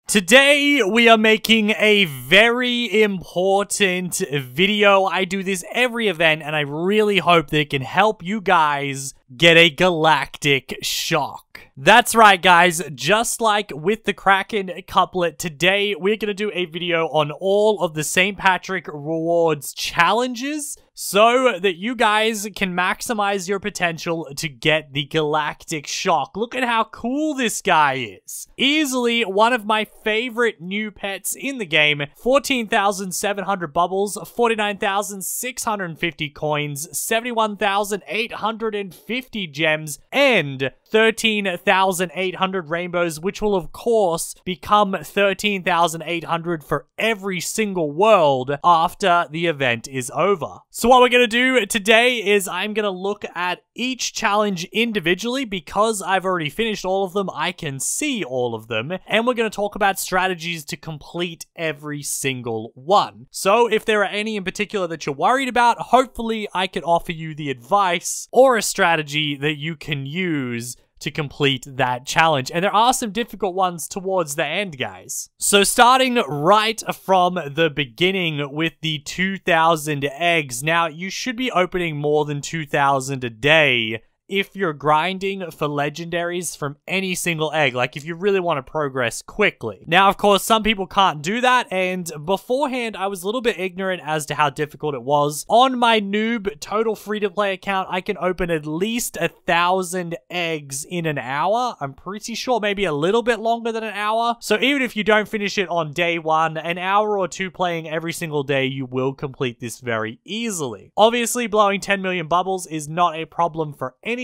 Today, we are making a very important video. I do this every event, and I really hope that it can help you guys get a galactic shock. That's right, guys. Just like with the Kraken couplet, today we're going to do a video on all of the St. Patrick rewards challenges so that you guys can maximize your potential to get the galactic shock. Look at how cool this guy is. Easily one of my favorite new pets in the game. 14,700 bubbles, 49,650 coins, 71,850 gems, and 13,800 rainbows, which will of course become 13,800 for every single world after the event is over. So what we're going to do today is I'm going to look at each challenge individually. Because I've already finished all of them, I can see all of them, and we're going to talk about strategies to complete every single one. So if there are any in particular that you're worried about, hopefully I can offer you the advice or a strategy that you can use to complete that challenge. And there are some difficult ones towards the end, guys. So starting right from the beginning with the 2,000 eggs. Now, you should be opening more than 2,000 a day if you're grinding for legendaries from any single egg, like if you really want to progress quickly. Now, of course, some people can't do that, and beforehand, I was a little bit ignorant as to how difficult it was. On my noob total free-to-play account, I can open at least 1,000 eggs in an hour. I'm pretty sure maybe a little bit longer than an hour. So even if you don't finish it on day one, an hour or two playing every single day, you will complete this very easily. Obviously, blowing 10 million bubbles is not a problem for anybody.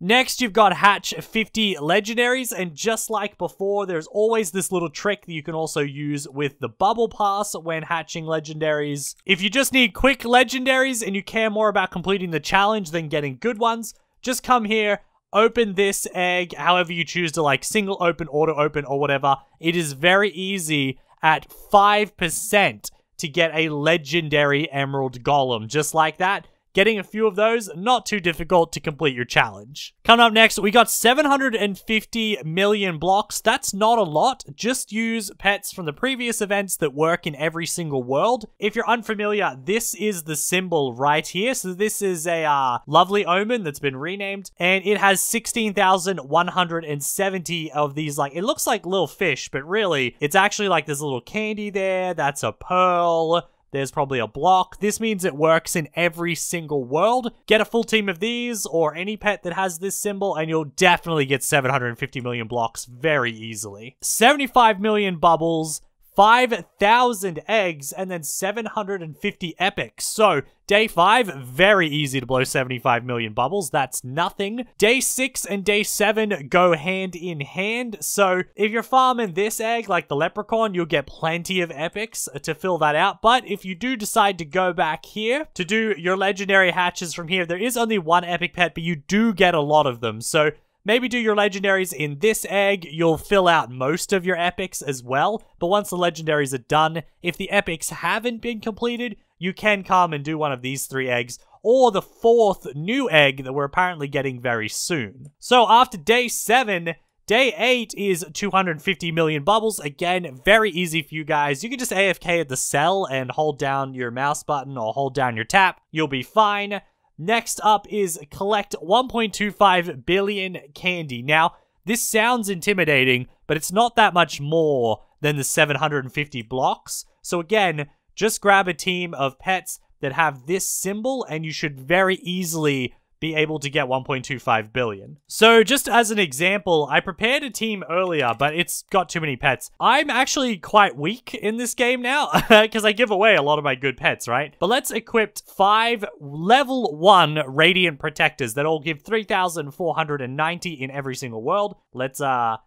Next, you've got hatch 50 legendaries, and just like before, there's always this little trick that you can also use with the bubble pass when hatching legendaries. If you just need quick legendaries and you care more about completing the challenge than getting good ones, just come here, open this egg, however you choose to, like single open, auto open, or whatever. It is very easy at 5% to get a legendary emerald golem, just like that. Getting a few of those, not too difficult to complete your challenge. Coming up next, we got 750 million blocks. That's not a lot. Just use pets from the previous events that work in every single world. If you're unfamiliar, this is the symbol right here. So this is a lovely omen that's been renamed, and it has 16,170 of these, like, it looks like little fish, but really, it's actually like this little candy there. That's a pearl. There's probably a block. This means it works in every single world. Get a full team of these or any pet that has this symbol and you'll definitely get 750 million blocks very easily. 75 million bubbles, 5,000 eggs, and then 750 epics. So, day 5, very easy to blow 75 million bubbles. That's nothing. Day 6 and day 7 go hand in hand. So, if you're farming this egg, like the leprechaun, you'll get plenty of epics to fill that out. But if you do decide to go back here to do your legendary hatches from here, there is only one epic pet, but you do get a lot of them. So, maybe do your legendaries in this egg. You'll fill out most of your epics as well. But once the legendaries are done, if the epics haven't been completed, you can come and do one of these 3 eggs, or the 4th new egg that we're apparently getting very soon. So after day 7, day 8 is 250 million bubbles. Again, very easy for you guys. You can just AFK at the cell and hold down your mouse button or hold down your tap. You'll be fine. Next up is collect 1.25 billion candy. Now, this sounds intimidating, but it's not that much more than the 750 blocks. So again, just grab a team of pets that have this symbol and you should very easily be able to get 1.25 billion. So just as an example, I prepared a team earlier, but it's got too many pets. I'm actually quite weak in this game now because I give away a lot of my good pets, right? But let's equip 5 level 1 radiant protectors that all give 3,490 in every single world. Let's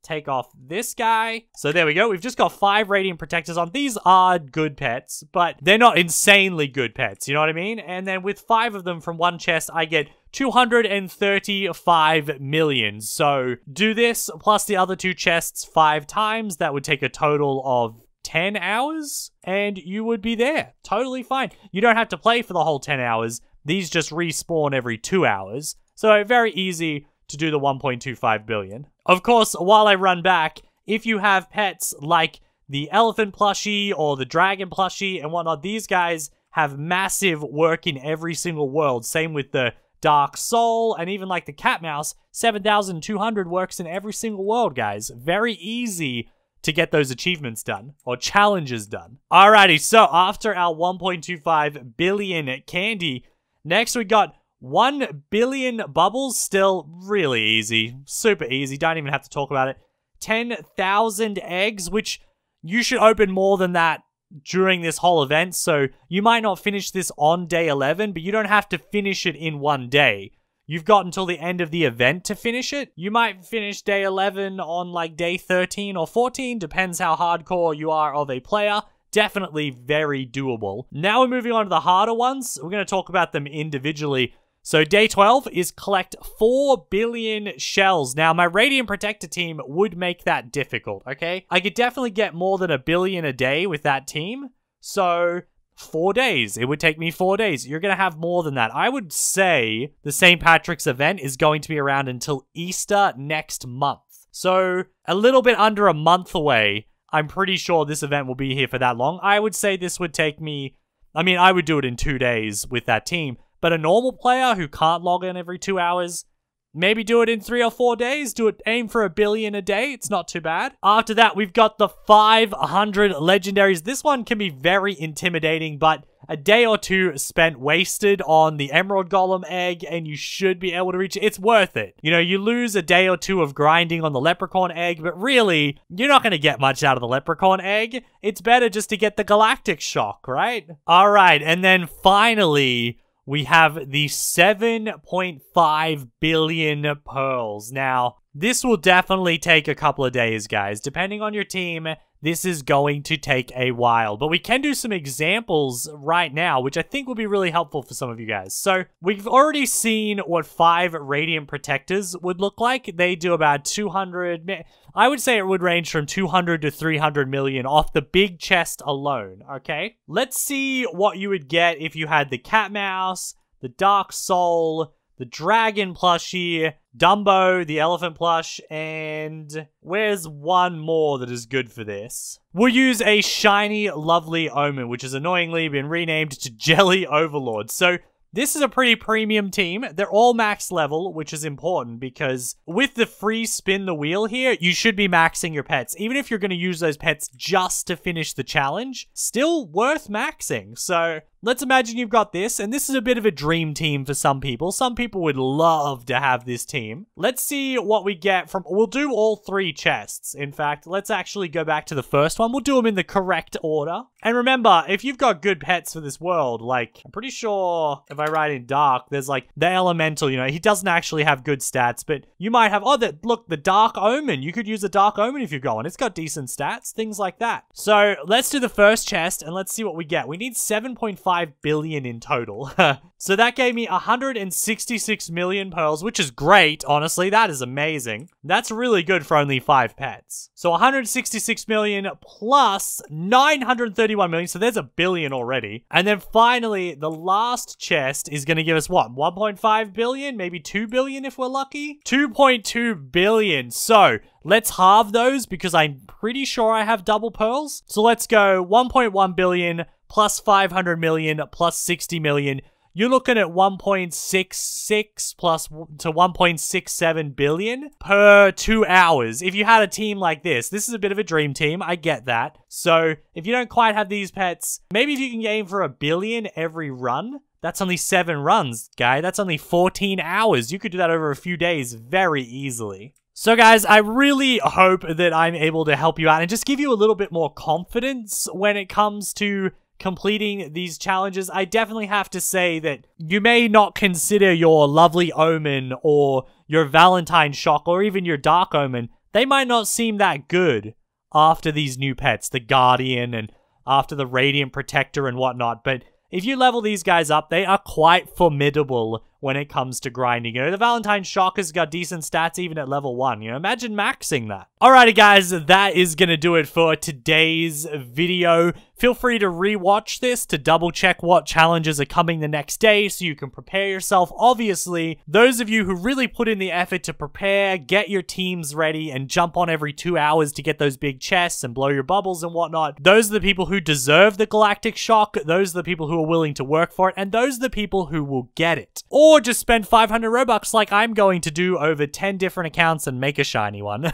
take off this guy. So there we go. We've just got 5 radiant protectors on. These are good pets, but they're not insanely good pets, you know what I mean? And then with 5 of them from one chest, I get 235 million. So do this plus the other 2 chests 5 times. That would take a total of 10 hours and you would be there. Totally fine. You don't have to play for the whole 10 hours. These just respawn every 2 hours. So very easy to do the 1.25 billion. Of course, while I run back, if you have pets like the elephant plushie or the dragon plushie and whatnot, these guys have massive work in every single world. Same with the Dark Soul, and even like the cat mouse, 7,200 works in every single world, guys. Very easy to get those achievements done, or challenges done. Alrighty, so after our 1.25 billion candy, next we got 1 billion bubbles. Still really easy, super easy, don't even have to talk about it. 10,000 eggs, which you should open more than that during this whole event, so you might not finish this on day 11, but you don't have to finish it in one day. You've got until the end of the event to finish it. You might finish day 11 on like day 13 or 14, depends how hardcore you are of a player. Definitely very doable. Now we're moving on to the harder ones. We're going to talk about them individually. So day 12 is collect 4 billion shells. Now, my Radiant Protector team would make that difficult, okay? I could definitely get more than 1 billion a day with that team. So 4 days. It would take me 4 days. You're going to have more than that. I would say the St. Patrick's event is going to be around until Easter next month. So a little bit under a month away. I'm pretty sure this event will be here for that long. I would say this would take me... I mean, I would do it in 2 days with that team. But a normal player who can't log in every 2 hours, maybe do it in 3 or 4 days. Aim for 1 billion a day. It's not too bad. After that, we've got the 500 legendaries. This one can be very intimidating, but a day or two spent wasted on the Emerald Golem egg, and you should be able to reach it. It's worth it. You know, you lose a day or two of grinding on the Leprechaun egg, but really, you're not going to get much out of the Leprechaun egg. It's better just to get the Galactic Shock, right? All right, and then finally... we have the 7.5 billion pearls. Now, this will definitely take a couple of days, guys. Depending on your team, this is going to take a while. But we can do some examples right now, which I think will be really helpful for some of you guys. So, we've already seen what 5 Radiant Protectors would look like. They do about 200... I would say it would range from 200 to 300 million off the big chest alone, okay? Let's see what you would get if you had the cat mouse, the Dark Soul, the dragon plushie, Dumbo, the elephant plush, and where's one more that is good for this? We'll use a shiny, lovely omen, which has annoyingly been renamed to Jelly Overlord. So this is a pretty premium team. They're all max level, which is important because with the free spin the wheel here, you should be maxing your pets. Even if you're going to use those pets just to finish the challenge, still worth maxing. So let's imagine you've got this, and this is a bit of a dream team for some people. Some people would love to have this team. Let's see what we get from... we'll do all 3 chests. In fact, let's actually go back to the first one. We'll do them in the correct order. And remember, if you've got good pets for this world, like, I'm pretty sure if I write in Dark, there's like the Elemental, you know, he doesn't actually have good stats, but you might have, oh, look, the Dark Omen. You could use a Dark Omen if you're going. It's got decent stats, things like that. So let's do the first chest and let's see what we get. We need 7.5 billion in total. So that gave me 166 million pearls, which is great, honestly. That is amazing. That's really good for only 5 pets. So 166 million plus 931 million, so there's 1 billion already. And then finally, the last chest is going to give us what? 1.5 billion? Maybe 2 billion if we're lucky? 2.2 billion. So let's halve those because I'm pretty sure I have double pearls. So let's go 1.1 billion plus 500 million plus 60 million. You're looking at 1.66 plus to 1.67 billion per 2 hours. If you had a team like this is a bit of a dream team. I get that. So if you don't quite have these pets, maybe if you can aim for 1 billion every run, that's only 7 runs, guy. That's only 14 hours. You could do that over a few days very easily. So guys, I really hope that I'm able to help you out and just give you a little bit more confidence when it comes to completing these challenges. I definitely have to say that you may not consider your lovely omen or your Valentine shock or even your dark omen. They might not seem that good after these new pets, the Guardian and after the Radiant Protector and whatnot, but if you level these guys up, they are quite formidable when it comes to grinding. You know, the Valentine Shocker's got decent stats even at level 1. You know, imagine maxing that. Alrighty guys, that is gonna do it for today's video. Feel free to rewatch this to double check what challenges are coming the next day so you can prepare yourself. Obviously, those of you who really put in the effort to prepare, get your teams ready, and jump on every 2 hours to get those big chests and blow your bubbles and whatnot, those are the people who deserve the Galactic Shock, those are the people who are willing to work for it, and those are the people who will get it. Or just spend 500 Robux like I'm going to do over 10 different accounts and make a shiny one.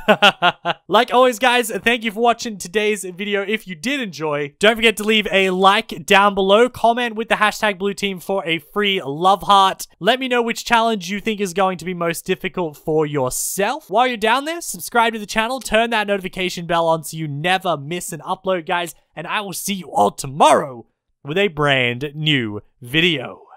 Like always guys, thank you for watching today's video. If you did enjoy, don't forget to leave a like down below, comment with the hashtag blue team for a free love heart. Let me know which challenge you think is going to be most difficult for yourself. While you're down there, subscribe to the channel, turn that notification bell on so you never miss an upload guys, and I will see you all tomorrow with a brand new video.